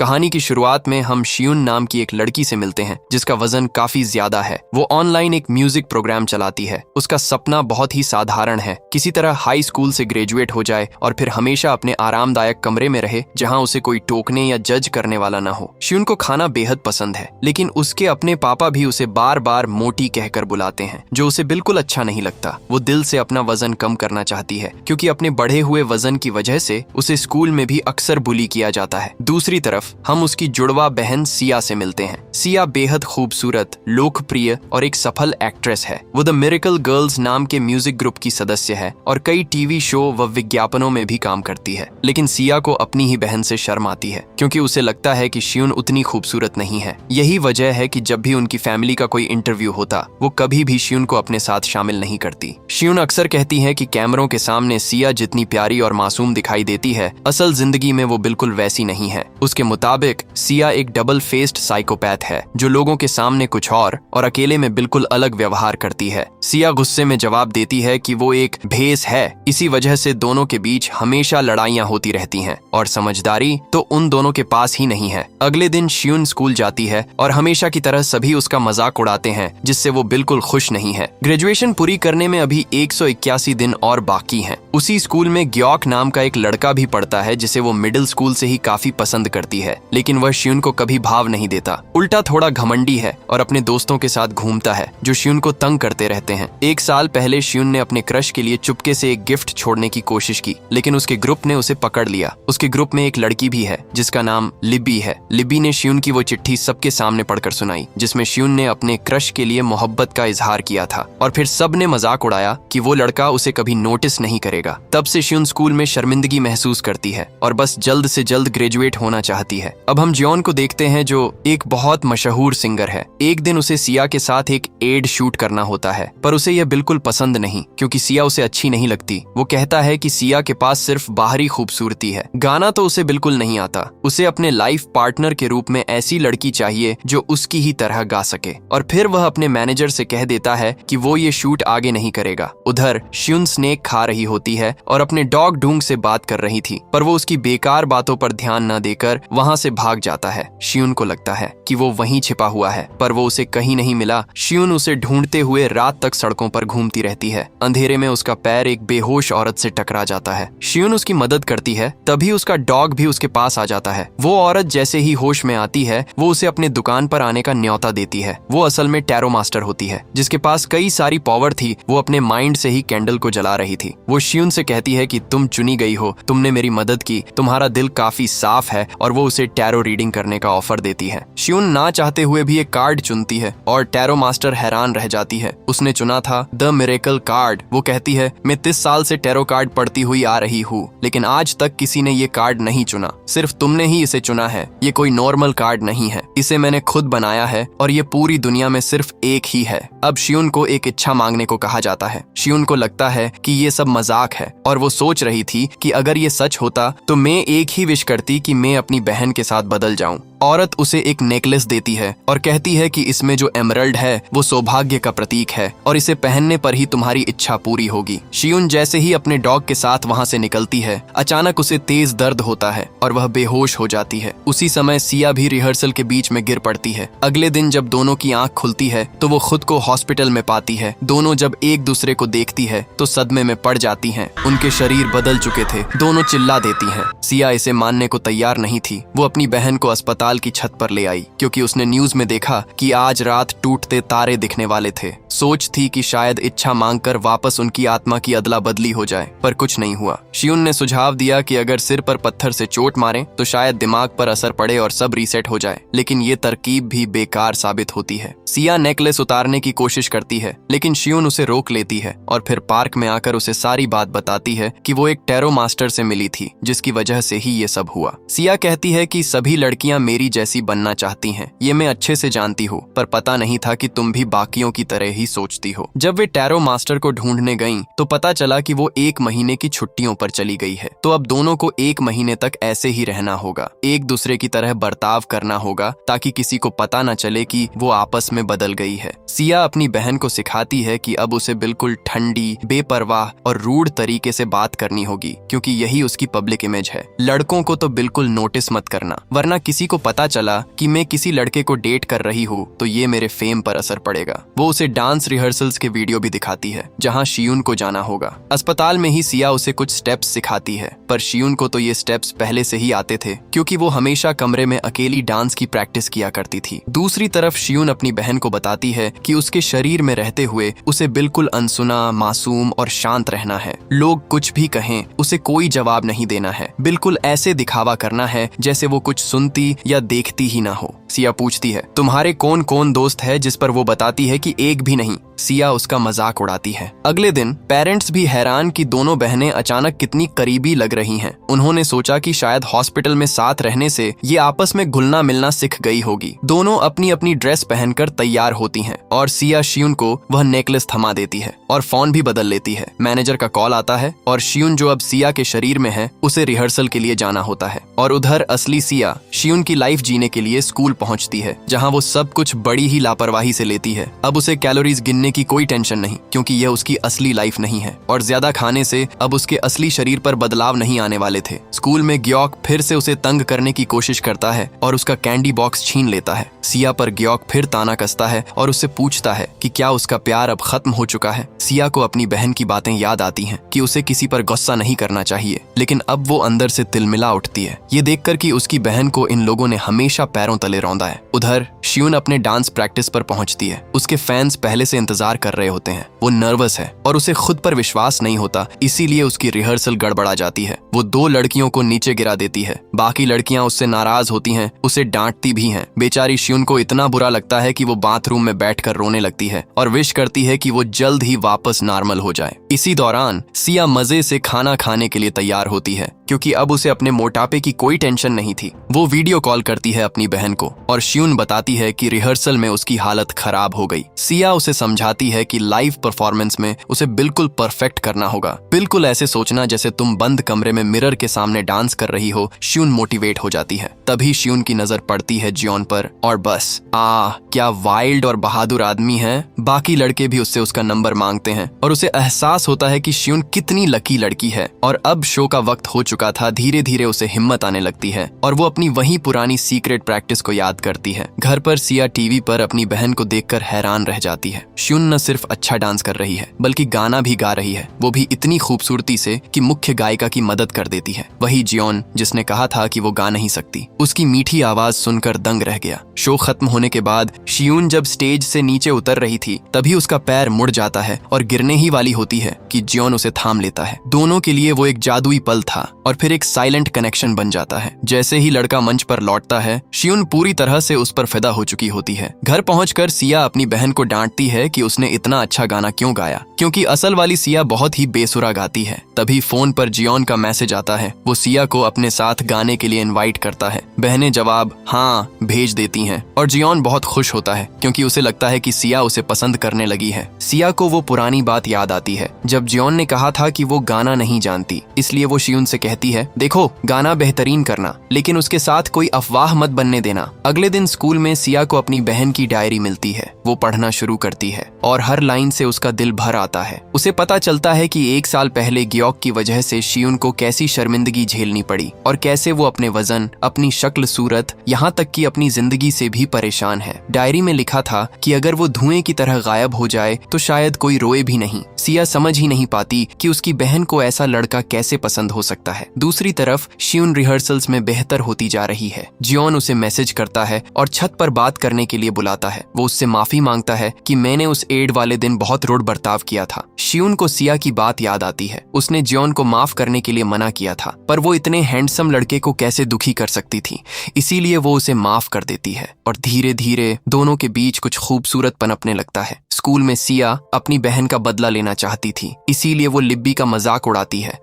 कहानी की शुरुआत में हम शियुन नाम की एक लड़की से मिलते हैं जिसका वजन काफी ज्यादा है। वो ऑनलाइन एक म्यूजिक प्रोग्राम चलाती है। उसका सपना बहुत ही साधारण है, किसी तरह हाई स्कूल से ग्रेजुएट हो जाए और फिर हमेशा अपने आरामदायक कमरे में रहे जहां उसे कोई टोकने या जज करने वाला ना हो। शियुन को खाना बेहद पसंद है, लेकिन उसके अपने पापा भी उसे बार बार मोटी कहकर बुलाते हैं, जो उसे बिल्कुल अच्छा नहीं लगता। वो दिल से अपना वजन कम करना चाहती है, क्योंकि अपने बढ़े हुए वजन की वजह से उसे स्कूल में भी अक्सर बुली किया जाता है। दूसरी तरफ हम उसकी जुड़वा बहन सिया से मिलते हैं। सिया बेहद खूबसूरत, लोकप्रिय और एक सफल एक्ट्रेस है। वो द मिरेकल गर्ल्स नाम के म्यूजिक ग्रुप की सदस्य है और कई टीवी शो व विज्ञापनों में भी काम करती है। लेकिन सिया को अपनी ही बहन से शर्म आती है, क्योंकि उसे लगता है कि शियुन उतनी खूबसूरत नहीं है। यही वजह है कि जब भी उनकी फैमिली का कोई इंटरव्यू होता, वो कभी भी शियुन को अपने साथ शामिल नहीं करती। शियुन अक्सर कहती है कि कैमरों के सामने सिया जितनी प्यारी और मासूम दिखाई देती है, असल जिंदगी में वो बिल्कुल वैसी नहीं है। उसके मुताबिक सिया एक डबल फेस्ड साइकोपैथ है, जो लोगों के सामने कुछ और अकेले में बिल्कुल अलग व्यवहार करती है। सिया गुस्से में जवाब देती है कि वो एक भेस है, इसी वजह से दोनों के बीच हमेशा लड़ाइयां होती रहती हैं और समझदारी तो उन दोनों के पास ही नहीं है। अगले दिन शियुन स्कूल जाती है और हमेशा की तरह सभी उसका मजाक उड़ाते हैं, जिससे वो बिल्कुल खुश नहीं है। ग्रेजुएशन पूरी करने में अभी 181 दिन और बाकी हैं। उसी स्कूल में ग्योक नाम का एक लड़का भी पढ़ता है, जिसे वो मिडिल स्कूल से ही काफी पसंद करती है, लेकिन वह शियुन को कभी भाव नहीं देता। उल्टा थोड़ा घमंडी है और अपने दोस्तों के साथ घूमता है, जो शियुन को तंग करते रहते हैं। एक साल पहले शियुन ने अपने क्रश के लिए चुपके से एक गिफ्ट छोड़ने की कोशिश की, लेकिन उसके ग्रुप ने उसे पकड़ लिया। उसके ग्रुप में एक लड़की भी है जिसका नाम लिब्बी है। लिब्बी ने शियुन की वो चिट्ठी सबके सामने पढ़कर सुनाई, जिसमें शियुन ने अपने क्रश के लिए मोहब्बत का इजहार किया था, और फिर सब ने मजाक उड़ाया कि वो लड़का उसे कभी नोटिस नहीं करेगा। तब से शियुन स्कूल में शर्मिंदगी महसूस करती है और बस जल्द से जल्द ग्रेजुएट होना चाहती है। अब हम जियोन को देखते हैं, जो एक बहुत मशहूर सिंगर है। एक दिन उसे सिया के साथ एक एड शूट करना होता है, पर उसे यह बिल्कुल पसंद नहीं, क्योंकि सिया उसे अच्छी नहीं लगती। वो कहता है कि सिया के पास सिर्फ बाहरी खूबसूरती है, गाना तो उसे बिल्कुल नहीं आता। उसे अपने लाइफ पार्टनर के रूप में ऐसी लड़की चाहिए जो उसकी ही तरह गा सके। और फिर वह अपने मैनेजर से कह देता है कि वो ये शूट आगे नहीं करेगा। उधर शियुन स्नेक खा रही होती है और अपने डॉग डूंग से बात कर रही थी, पर वो उसकी बेकार बातों पर ध्यान न देकर वहां से भाग जाता है। शियुन को लगता है कि वो वहीं छिपा हुआ है, पर वो उसे कहीं नहीं मिला। शियुन उसे ढूंढते हुए रात तक सड़कों पर घूमती रहती है। अंधेरे में उसका पैर एक बेहोश औरत से टकरा जाता है। शियुन उसकी मदद करती है, तभी उसका डॉग भी उसके पास आ जाता है। वो औरत जैसे ही होश में आती है, वो उसे अपने दुकान पर आने का न्योता देती है। वो असल में टैरो मास्टर होती है, जिसके पास कई सारी पावर थी। वो अपने माइंड से ही कैंडल को जला रही थी। वो शियुन से कहती है कि तुम चुनी गई हो, तुमने मेरी मदद की, तुम्हारा दिल काफी साफ है, और वो उसे टैरो रीडिंग करने का ऑफर देती है। शियुन ना चाहते हुए भी एक कार्ड चुनती है और टैरो मास्टर हैरान रह जाती है। उसने चुना था द मिरेकल कार्ड। वो कहती है, मैं 30 साल से टैरो कार्ड पढ़ती हुई आ रही हूँ, लेकिन आज तक किसी ने ये कार्ड नहीं चुना, सिर्फ तुमने ही इसे चुना है। ये कोई नॉर्मल कार्ड नहीं है, इसे मैंने खुद बनाया है और ये पूरी दुनिया में सिर्फ एक ही है। अब शियुन को एक इच्छा मांगने को कहा जाता है। शियुन को लगता है कि ये सब मजाक है, और वो सोच रही थी कि अगर ये सच होता तो मैं एक ही विश करती कि मैं अपनी बहन के साथ बदल जाऊं। औरत उसे एक नेकलेस देती है और कहती है कि इसमें जो एमरल्ड है वो सौभाग्य का प्रतीक है, और इसे पहनने पर ही तुम्हारी इच्छा पूरी होगी। शियुन जैसे ही अपने डॉग के साथ वहां से निकलती है, अचानक उसे तेज दर्द होता है और वह बेहोश हो जाती है। उसी समय सिया भी रिहर्सल के बीच में गिर पड़ती है। अगले दिन जब दोनों की आंख खुलती है तो वो खुद को हॉस्पिटल में पाती है। दोनों जब एक दूसरे को देखती है तो सदमे में पड़ जाती हैं। उनके शरीर बदल चुके थे। दोनों चिल्ला देती हैं। सिया इसे मानने को तैयार नहीं थी। वो अपनी बहन को अस्पताल की छत पर ले आई, क्योंकि उसने न्यूज में देखा कि आज रात टूटते तारे दिखने वाले थे। सोच थी कि शायद इच्छा मांगकर वापस उनकी आत्मा की अदला बदली हो जाए, पर कुछ नहीं हुआ। शियुन ने सुझाव दिया कि अगर सिर पर पत्थर से चोट मारें तो शायद दिमाग पर असर पड़े और सब रीसेट हो जाए, लेकिन ये तरकीब भी बेकार साबित होती है। सिया नेकलेस उतारने की कोशिश करती है, लेकिन शियुन उसे रोक लेती है और फिर पार्क में आकर उसे सारी बात बताती है कि वो एक टैरो मास्टर से मिली थी, जिसकी वजह से ही ये सब हुआ। सिया कहती है कि सभी लड़कियां मेरी जैसी बनना चाहती हैं, ये मैं अच्छे से जानती हूँ, पर पता नहीं था कि तुम भी बाकियों की तरह ही सोचती हो। जब वे टैरो मास्टर को ढूंढने गईं, तो पता चला कि वो 1 महीने की छुट्टियों पर चली गई है। तो अब दोनों को 1 महीने तक ऐसे ही रहना होगा, एक दूसरे की तरह बर्ताव करना होगा, ताकि किसी को पता न चले कि वो आपस में बदल गई है। सिया अपनी बहन को सिखाती है कि अब उसे बिल्कुल ठंडी, बेपरवाह और रूड तरीके से बात करनी होगी, क्योंकि यही उसकी पब्लिक इमेज है। लड़कों को तो बिल्कुल नोटिस मत करना, वरना किसी को पता चला कि मैं किसी लड़के को डेट कर रही हूँ तो ये मेरे फेम पर असर पड़ेगा। वो उसे डांस रिहर्सल्स के वीडियो भी दिखाती है जहाँ शियून को जाना होगा। अस्पताल में ही सिया उसे कुछ स्टेप्स सिखाती है, पर शियून को तो ये स्टेप्स पहले से ही आते थे, क्योंकि वो हमेशा कमरे में अकेली डांस की प्रैक्टिस किया करती थी। दूसरी तरफ शियून अपनी बहन को बताती है कि उसके शरीर में रहते हुए उसे बिल्कुल अनसुना, मासूम और शांत रहना है। लोग कुछ भी कहें उसे कोई जवाब नहीं देना है, बिल्कुल ऐसे दिखावा करना है जैसे वो कुछ सुनती या देखती ही ना हो। सिया पूछती है, तुम्हारे कौन कौन दोस्त है, जिस पर वो बताती है कि एक भी नहीं। सिया उसका मजाक उड़ाती है। अगले दिन पेरेंट्स भी हैरान कि दोनों बहनें अचानक कितनी करीबी लग रही हैं। उन्होंने सोचा कि शायद हॉस्पिटल में साथ रहने से ये आपस में घुलना मिलना सीख गई होगी। दोनों अपनी अपनी ड्रेस पहनकर तैयार होती हैं और सिया शियून को वह नेकलेस थमा देती है और फोन भी बदल लेती है। मैनेजर का कॉल आता है और शियून, जो अब सिया के शरीर में है, उसे रिहर्सल के लिए जाना होता है। और उधर असली सिया शियून की लाइफ जीने के लिए स्कूल पहुंचती है, जहां वो सब कुछ बड़ी ही लापरवाही से लेती है। अब उसे कैलोरीज गिनने की कोई टेंशन नहीं, क्योंकि यह उसकी असली लाइफ नहीं है, और ज्यादा खाने से अब उसके असली शरीर पर बदलाव नहीं आने वाले थे। स्कूल में ग्योक फिर से उसे तंग करने की कोशिश करता है और उसका कैंडी बॉक्स छीन लेता है। सिया पर ग्योक फिर ताना कसता है और उससे पूछता है कि क्या उसका प्यार अब खत्म हो चुका है। सिया को अपनी बहन की बातें याद आती हैं कि उसे किसी पर गुस्सा नहीं करना चाहिए, लेकिन अब वो अंदर से तिलमिला उठती है, ये देखकर कि उसकी बहन को इन लोगों ने हमेशा पैरों तले रौंदा है। उधर शियून अपने डांस प्रैक्टिस पर पहुंचती है। उसके फैंस पहले से इंतजार कर रहे होते हैं। वो नर्वस है और उसे खुद पर विश्वास नहीं होता, इसीलिए उसकी रिहर्सल गड़बड़ा जाती है। वो 2 लड़कियों को नीचे गिरा देती है। बाकी लड़कियां उससे नाराज होती हैं, उसे डांटती भी हैं। बेचारी शियून को इतना बुरा लगता है कि वो बाथरूम में बैठकर रोने लगती है और विश करती है कि वो जल्द ही वापस नॉर्मल हो जाए। इसी दौरान सिया मजे से खाना खाने के लिए तैयार होती है, क्योंकि अब उसे अपने मोटापे की कोई टेंशन नहीं थी। वो वीडियो कॉल करती है अपनी बहन को और शियून बताती है कि रिहर्सल में उसकी हालत खराब हो गई। सिया उसे समझाती है कि लाइव परफॉर्मेंस में उसे बिल्कुल परफेक्ट करना होगा, बिल्कुल ऐसे सोचना जैसे तुम बंद कमरे में मिरर के सामने डांस कर रही हो। शियून मोटिवेट हो जाती है। तभी शियून की नजर पड़ती है जियोन पर और बस क्या वाइल्ड और बहादुर आदमी है। बाकी लड़के भी उससे उसका नंबर मांगते हैं और उसे एहसास होता है कि शियून कितनी लकी लड़की है। और अब शो का वक्त हो चुका था। धीरे धीरे उसे हिम्मत आने लगती है और वो अपनी वही पुरानी सीक्रेट प्रैक्टिस को याद करती है। घर पर सिया टीवी पर अपनी बहन को देखकर हैरान रह जाती है। शियून न सिर्फ अच्छा डांस कर रही है, बल्कि गाना भी गा रही है, वो भी इतनी खूबसूरती से कि मुख्य गायिका की मदद कर देती है। वही जियोन जिसने कहा था कि वो गा नहीं सकती। उसकी मीठी आवाज सुनकर दंग रह गया। शो खत्म होने के बाद शियून जब स्टेज से नीचे उतर रही थी, तभी उसका पैर मुड़ जाता है और गिरने ही वाली होती है कि जियोन उसे थाम लेता है। दोनों के लिए वो एक जादुई पल था और फिर एक साइलेंट कनेक्शन बन जाता है। जैसे ही लड़का मंच पर लौटता है, शियून पूरी तरह से उस पर फिदा हो चुकी होती है। घर पहुंचकर सिया अपनी बहन को डांटती है कि उसने इतना अच्छा गाना क्यों गाया, क्योंकि असल वाली सिया बहुत ही बेसुरा गाती है। तभी फोन पर जियोन का मैसेज आता है। वो सिया को अपने साथ गाने के लिए इनवाइट करता है। बहनें जवाब हाँ भेज देती हैं और जियोन बहुत खुश होता है, क्योंकि उसे लगता है कि सिया उसे पसंद करने लगी है। सिया को वो पुरानी बात याद आती है जब जियोन ने कहा था कि वो गाना नहीं जानती, इसलिए वो शियून से कहती है, देखो गाना बेहतरीन करना, लेकिन उसके साथ कोई अफवाह मत बनने देना। अगले दिन स्कूल में सिया को अपनी बहन की डायरी मिलती है। वो पढ़ना शुरू करती है और हर लाइन से उसका दिल भर आता है। उसे पता चलता है कि 1 साल पहले ग्योक की वजह से शियून को कैसी शर्मिंदगी झेलनी पड़ी और कैसे वो अपने वजन, अपनी शक्ल सूरत, यहाँ तक कि अपनी जिंदगी से भी परेशान है। डायरी में लिखा था कि अगर वो धुएं की तरह गायब हो जाए तो शायद कोई रोए भी नहीं। सिया समझ ही नहीं पाती कि उसकी बहन को ऐसा लड़का कैसे पसंद हो सकता है। दूसरी तरफ शियून रिहर्सल्स में बेहतर होती जा रही है। जियोन उसे मैसेज करता है और छत पर बात करने के लिए बुलाता है। वो उससे माफी मांगता है कि मैंने उस एड वाले दिन बहुत रूड बर्ताव किया था। शियून को सिया की बात याद आती है। उसने जियोन को माफ करने के लिए मना किया था, पर वो इतने हैंडसम लड़के को कैसे दुखी कर सकती थी, इसीलिए वो उसे माफ कर देती है और धीरे धीरे दोनों के बीच कुछ खूबसूरत पनपने लगता है। स्कूल में सिया अपनी बहन का बदला लेना चाहती थी, इसीलिए वो लिब्बी का मजाक उड़ाती है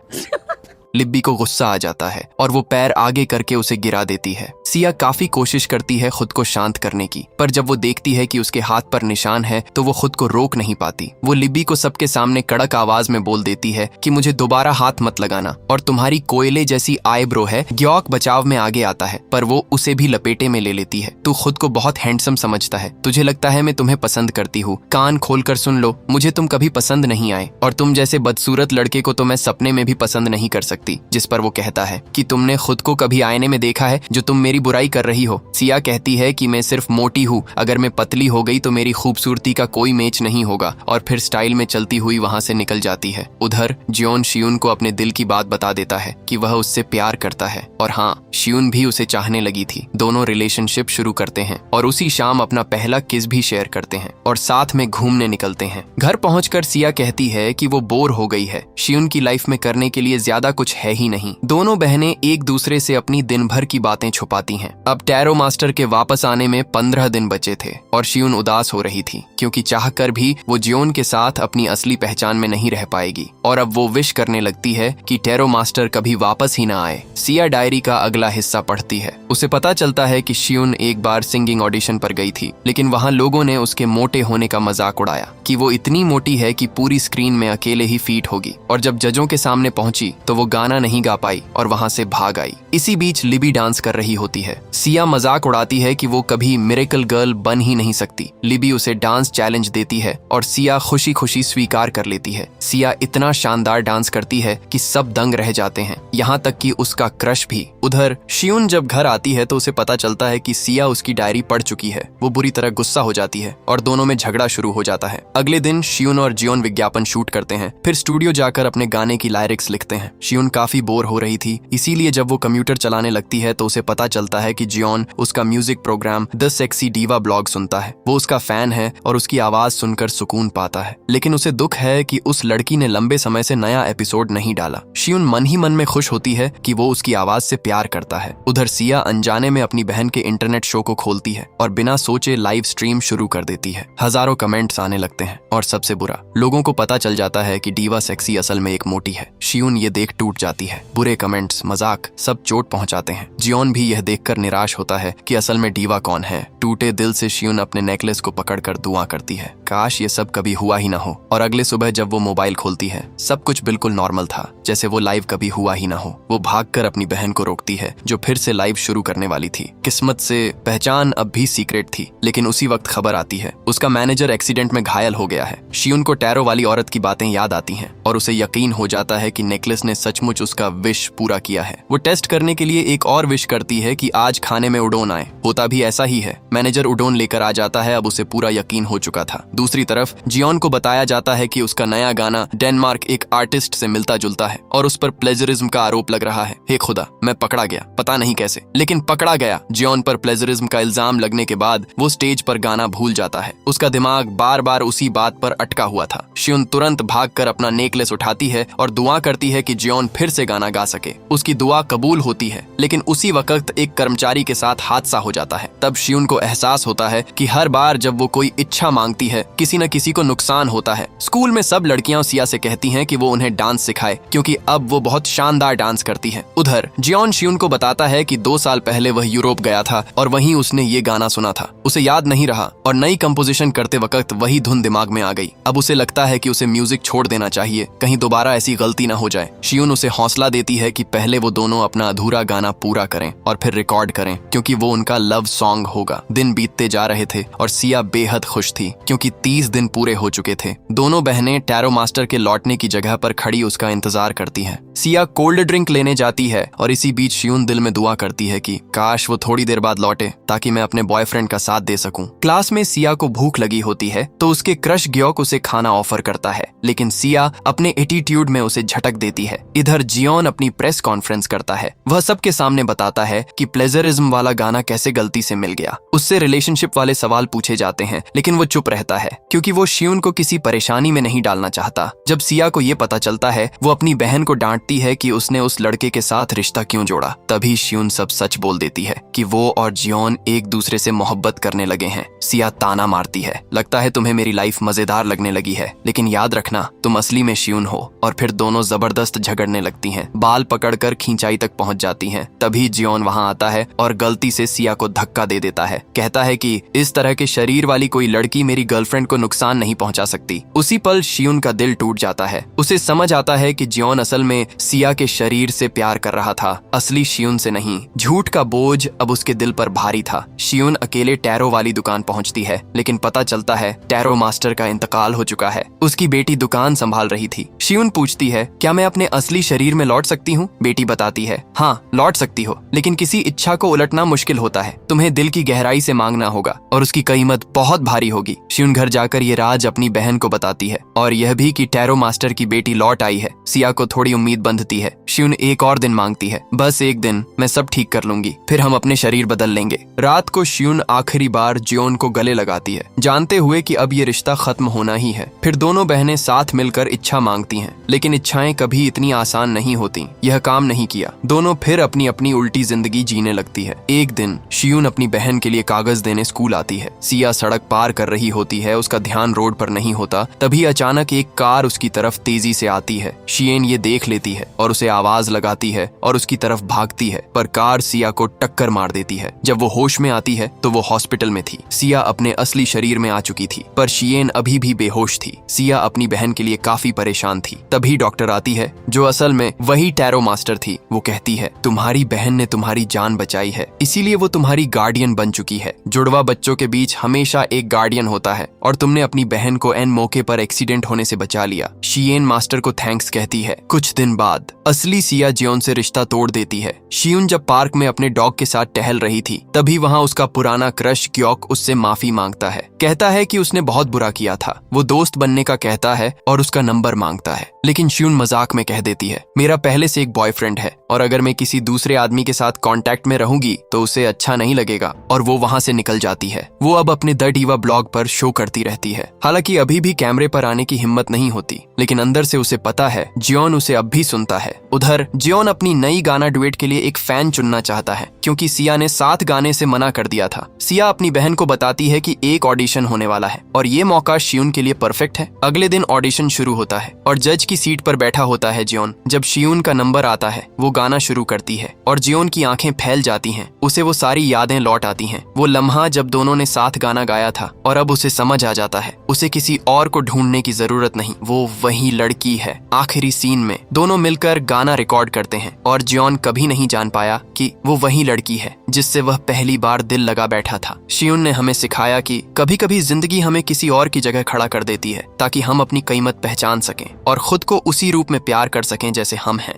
लिब्बी को गुस्सा आ जाता है और वो पैर आगे करके उसे गिरा देती है। सिया काफी कोशिश करती है खुद को शांत करने की, पर जब वो देखती है कि उसके हाथ पर निशान है तो वो खुद को रोक नहीं पाती। वो लिब्बी को सबके सामने कड़क आवाज में बोल देती है कि मुझे दोबारा हाथ मत लगाना, और तुम्हारी कोयले जैसी आईब्रो है। ग्योक बचाव में आगे आता है पर वो उसे भी लपेटे में ले लेती है। तू खुद को बहुत हैंडसम समझता है, तुझे लगता है मैं तुम्हें पसंद करती हूँ। कान खोलकर सुन लो, मुझे तुम कभी पसंद नहीं आए, और तुम जैसे बदसूरत लड़के को तो मैं सपने में भी पसंद नहीं कर सकती। जिस पर वो कहता है कि तुमने खुद को कभी आईने में देखा है जो तुम मेरी बुराई कर रही हो। सिया कहती है कि मैं सिर्फ मोटी हूँ, अगर मैं पतली हो गई तो मेरी खूबसूरती का कोई मैच नहीं होगा, और फिर स्टाइल में चलती हुई वहाँ से निकल जाती है। उधर जियोन शियून को अपने दिल की बात बता देता है कि वह उससे प्यार करता है, और हाँ, शियून भी उसे चाहने लगी थी। दोनों रिलेशनशिप शुरू करते हैं और उसी शाम अपना पहला किस भी शेयर करते हैं और साथ में घूमने निकलते हैं। घर पहुंचकर सिया कहती है कि वो बोर हो गई है, शियून की लाइफ में करने के लिए ज्यादा कुछ है ही नहीं। दोनों बहनें एक दूसरे से अपनी दिन भर की बातें छुपाती हैं। अब टैरो मास्टर के वापस आने में 15 दिन बचे थे और शियून उदास हो रही थी, क्योंकि चाहकर भी वो जियोन के साथ अपनी असली पहचान में नहीं रह पाएगी, और अब वो विश करने लगती है कि टैरो मास्टर कभी वापस ही ना आए। सिया डायरी का अगला हिस्सा पढ़ती है। उसे पता चलता है कि शियून एक बार सिंगिंग ऑडिशन पर गई थी, लेकिन वहाँ लोगों ने उसके मोटे होने का मजाक उड़ाया कि वो इतनी मोटी है कि पूरी स्क्रीन में अकेले ही फीट होगी, और जब जजों के सामने पहुंची तो वो गाना नहीं गा पाई और वहाँ से भाग आई। इसी बीच लिबी डांस कर रही होती है। सिया मजाक उड़ाती है कि वो कभी मिरेकल गर्ल बन ही नहीं सकती। लिबी उसे डांस चैलेंज देती है और सिया खुशी खुशी स्वीकार कर लेती है। सिया इतना शानदार डांस करती है कि सब दंग रह जाते हैं, यहाँ तक कि उसका क्रश भी। उधर शियून जब घर आती है तो उसे पता चलता है कि सिया उसकी डायरी पढ़ चुकी है। वो बुरी तरह गुस्सा हो जाती है और दोनों में झगड़ा शुरू हो जाता है। अगले दिन शियून और जियोन विज्ञापन शूट करते हैं, फिर स्टूडियो जाकर अपने गाने की लायरिक्स लिखते हैं। शियून काफी बोर हो रही थी, इसीलिए जब वो कंप्यूटर चलाने लगती है तो उसे पता चलता है कि जियोन उसका music programme the sexy diva blog सुनता है। वो उसका फैन है और उसकी आवाज सुनकर सुकून पाता है, लेकिन उसे दुख है कि उस लड़की ने लंबे समय से नया एपिसोड नहीं डाला। शियून मन ही मन में खुश होती है कि वो उसकी आवाज से प्यार करता है। उधर सिया अनजाने में अपनी बहन के इंटरनेट शो को खोलती है और बिना सोचे लाइव स्ट्रीम शुरू कर देती है। हजारों कमेंट्स आने लगते हैं और सबसे बुरा, लोगों को पता चल जाता है कि डीवा सेक्सी असल में एक मोटी है। शियून ये देख टूट जाती है। बुरे कमेंट्स, मजाक सब चोट पहुंचाते हैं। जियोन भी यह देखकर निराश होता है कि असल में डीवा कौन है। टूटे दिल से शियून अपने नेकलेस को पकड़कर दुआ करती है, काश ये सब कभी हुआ ही ना हो। और अगले सुबह जब वो मोबाइल खोलती है, सब कुछ बिल्कुल नॉर्मल था, जैसे वो लाइव कभी हुआ ही ना हो। वो भागकर अपनी बहन को रोकती है जो फिर से लाइव शुरू करने वाली थी। किस्मत से पहचान अब भी सीक्रेट थी, लेकिन उसी वक्त खबर आती है उसका मैनेजर एक्सीडेंट में घायल हो गया है। शियून को टैरो वाली औरत की बातें याद आती हैं और उसे यकीन हो जाता है कि नेकलेस ने सचमुच उसका विश पूरा किया है। वो टेस्ट करने के लिए एक और विश करती है कि आज खाने में उडोन आए। होता भी ऐसा ही है। मैनेजर उडोन लेकर आ जाता है। अब उसे पूरा यकीन हो चुका था। दूसरी तरफ जियोन को बताया जाता है कि उसका नया गाना डेनमार्क एक आर्टिस्ट से मिलता जुलता है और उस पर प्लेजरिज्म का आरोप लग रहा है। हे खुदा, मैं पकड़ा गया, पता नहीं कैसे, लेकिन पकड़ा गया। जियोन पर प्लेजरिज्म का इल्जाम लगने के बाद वो स्टेज पर गाना भूल जाता है। उसका दिमाग बार बार उसी बात पर अटका हुआ था। शियून तुरंत भागकर अपना नेकलेस उठाती है और दुआ करती है कि जियोन फिर से गाना गा सके। उसकी दुआ कबूल होती है, लेकिन उसी वक्त एक कर्मचारी के साथ हादसा हो जाता है। तब शियून को एहसास होता है कि हर बार जब वो कोई इच्छा मांगती है, किसी न किसी को नुकसान होता है। स्कूल में सब लड़कियां सिया से कहती हैं कि वो उन्हें डांस सिखाए, क्योंकि अब वो बहुत शानदार डांस करती है। उधर जियोन शियून को बताता है कि 2 साल पहले वह यूरोप गया था और वहीं उसने ये गाना सुना था। उसे याद नहीं रहा और नई कंपोजिशन करते वक्त वही धुन दिमाग में आ गई। अब उसे लगता है कि उसे म्यूजिक छोड़ देना चाहिए, कहीं दोबारा ऐसी गलती ना हो जाए। शियून उसे हौसला देती है कि पहले वो दोनों अपना अधूरा गाना पूरा करें और फिर रिकॉर्ड करें, क्योंकि वो उनका लव सॉन्ग होगा। दिन बीतते जा रहे थे और सिया बेहद खुश थी, क्योंकि 30 दिन पूरे हो चुके थे। दोनों बहनें टैरो मास्टर के लौटने की जगह पर खड़ी उसका इंतजार करती हैं। सिया कोल्ड ड्रिंक लेने जाती है और इसी बीच शियून दिल में दुआ करती है कि काश वो थोड़ी देर बाद लौटे ताकि मैं अपने बॉयफ्रेंड का साथ दे सकूं। क्लास में सिया को भूख लगी होती है तो उसके क्रश ग्योक उसे खाना ऑफर करता है, लेकिन सिया अपने एटीट्यूड में उसे झटक देती है। इधर जियोन अपनी प्रेस कॉन्फ्रेंस करता है। वह सबके सामने बताता है कि प्लेजरिज्म वाला गाना कैसे गलती से मिल गया। उससे रिलेशनशिप वाले सवाल पूछे जाते हैं, लेकिन वो चुप रहता है क्योंकि वो शियून को किसी परेशानी में नहीं डालना चाहता। जब सिया को ये पता चलता है, वो अपनी बहन को डांटती है कि उसने उस लड़के के साथ रिश्ता क्यों जोड़ा। तभी शियून सब सच बोल देती है कि वो और जियोन एक दूसरे से मोहब्बत करने लगे हैं। सिया ताना मारती है, लगता है तुम्हें मेरी लाइफ मजेदार लगने लगी है, लेकिन याद रखना तुम असली में शियून हो। और फिर दोनों जबरदस्त झगड़ने जाने लगती हैं, बाल पकड़कर खींचाई तक पहुंच जाती हैं। तभी जियोन वहां आता है और गलती से सिया को धक्का दे देता है। कहता है कि इस तरह के शरीर वाली कोई लड़की मेरी गर्लफ्रेंड को नुकसान नहीं पहुंचा सकती। उसी पल शियुन का दिल टूट जाता है। उसे समझ आता है कि जियोन असल में सिया के शरीर से प्यार कर रहा था, असली शियुन से नहीं। झूठ का बोझ अब उसके दिल पर भारी था। शियुन अकेले टैरो वाली दुकान पहुंचती है, लेकिन पता चलता है टैरो मास्टर का इंतकाल हो चुका है। उसकी बेटी दुकान संभाल रही थी। शियुन पूछती है, क्या मैं अपने असली शरीर में लौट सकती हूँ? बेटी बताती है, हाँ लौट सकती हो, लेकिन किसी इच्छा को उलटना मुश्किल होता है। तुम्हें दिल की गहराई से मांगना होगा और उसकी कीमत बहुत भारी होगी। शियुन घर जाकर ये राज अपनी बहन को बताती है और यह भी कि टैरो मास्टर की बेटी लौट आई है। सिया को थोड़ी उम्मीद बंधती है। शियुन एक और दिन मांगती है, बस एक दिन, मैं सब ठीक कर लूंगी, फिर हम अपने शरीर बदल लेंगे। रात को शियुन आखिरी बार जियोन को गले लगाती है, जानते हुए कि अब ये रिश्ता खत्म होना ही है। फिर दोनों बहनें साथ मिलकर इच्छा मांगती हैं, लेकिन इच्छाएं कभी इतनी आसान नहीं होती। यह काम नहीं किया। दोनों फिर अपनी अपनी उल्टी जिंदगी जीने लगती है। एक दिन शियुन अपनी बहन के लिए कागज देने स्कूल आती है। सिया सड़क पार कर रही होती है, उसका ध्यान रोड पर नहीं होता। तभी अचानक एक कार उसकी तरफ तेजी से आती है। शियेन ये देख लेती है और उसे आवाज लगाती है और उसकी तरफ भागती है, पर कार सिया को टक्कर मार देती है। जब वो होश में आती है तो वो हॉस्पिटल में थी। सिया अपने असली शरीर में आ चुकी थी, पर शियेन अभी भी बेहोश थी। सिया अपनी बहन के लिए काफी परेशान थी। तभी डॉक्टर आती है, जो असल में वही टैरो मास्टर थी। वो कहती है, तुम्हारी बहन ने तुम्हारी जान बचाई है, इसीलिए वो तुम्हारी गार्डियन बन चुकी है। जुड़वा बच्चों के बीच हमेशा एक गार्डियन होता है और तुमने अपनी बहन को एन मौके पर एक्सीडेंट होने से बचा लिया। शियेन मास्टर को थैंक्स कहती है। कुछ दिन बाद असली सिया जियोन से रिश्ता तोड़ देती है। शियुन जब पार्क में अपने डॉग के साथ टहल रही थी, तभी वहाँ उसका पुराना क्रश क्योक उससे माफी मांगता है। कहता है कि उसने बहुत बुरा किया था। वो दोस्त बनने का कहता है और उसका नंबर मांगता है, लेकिन शियुन मजाक में कह देती है, मेरा पहले से एक बॉयफ्रेंड है और अगर मैं किसी दूसरे आदमी के साथ कांटेक्ट में रहूंगी तो उसे अच्छा नहीं लगेगा, और वो वहाँ से निकल जाती है। वो अब अपने द डिवा ब्लॉग पर शो करती रहती है। हालांकि अभी भी कैमरे पर आने की हिम्मत नहीं होती, लेकिन अंदर से उसे पता है जियोन उसे अब भी सुनता है। उधर जियोन अपनी नई गाना डुएट के लिए एक फैन चुनना चाहता है, क्योंकि सिया ने 7 गाने से मना कर दिया था। सिया अपनी बहन को बताती है कि एक ऑडिशन होने वाला है और ये मौका शियुन के लिए परफेक्ट है। अगले दिन ऑडिशन शुरू होता है और जज की सीट पर बैठा होता है जियोन। जब शियुन का नंबर आता है, वो गाना शुरू करती है और जियोन की आंखें फैल जाती हैं। उसे वो सारी यादें लौट आती हैं, वो लम्हा जब दोनों ने साथ गाना गाया था, और अब उसे समझ आ जाता है उसे किसी और को ढूंढने की जरूरत नहीं, वो वही लड़की है। आखिरी सीन में दोनों मिलकर गाना रिकॉर्ड करते हैं और जियोन कभी नहीं जान पाया कि वो वही लड़की है जिससे वह पहली बार दिल लगा बैठा था। शियुन ने हमें सिखाया कि कभी कभी जिंदगी हमें किसी और की जगह खड़ा कर देती है, ताकि हम अपनी कीमत पहचान सकें और खुद को उसी रूप में प्यार कर सकें जैसे हम हैं।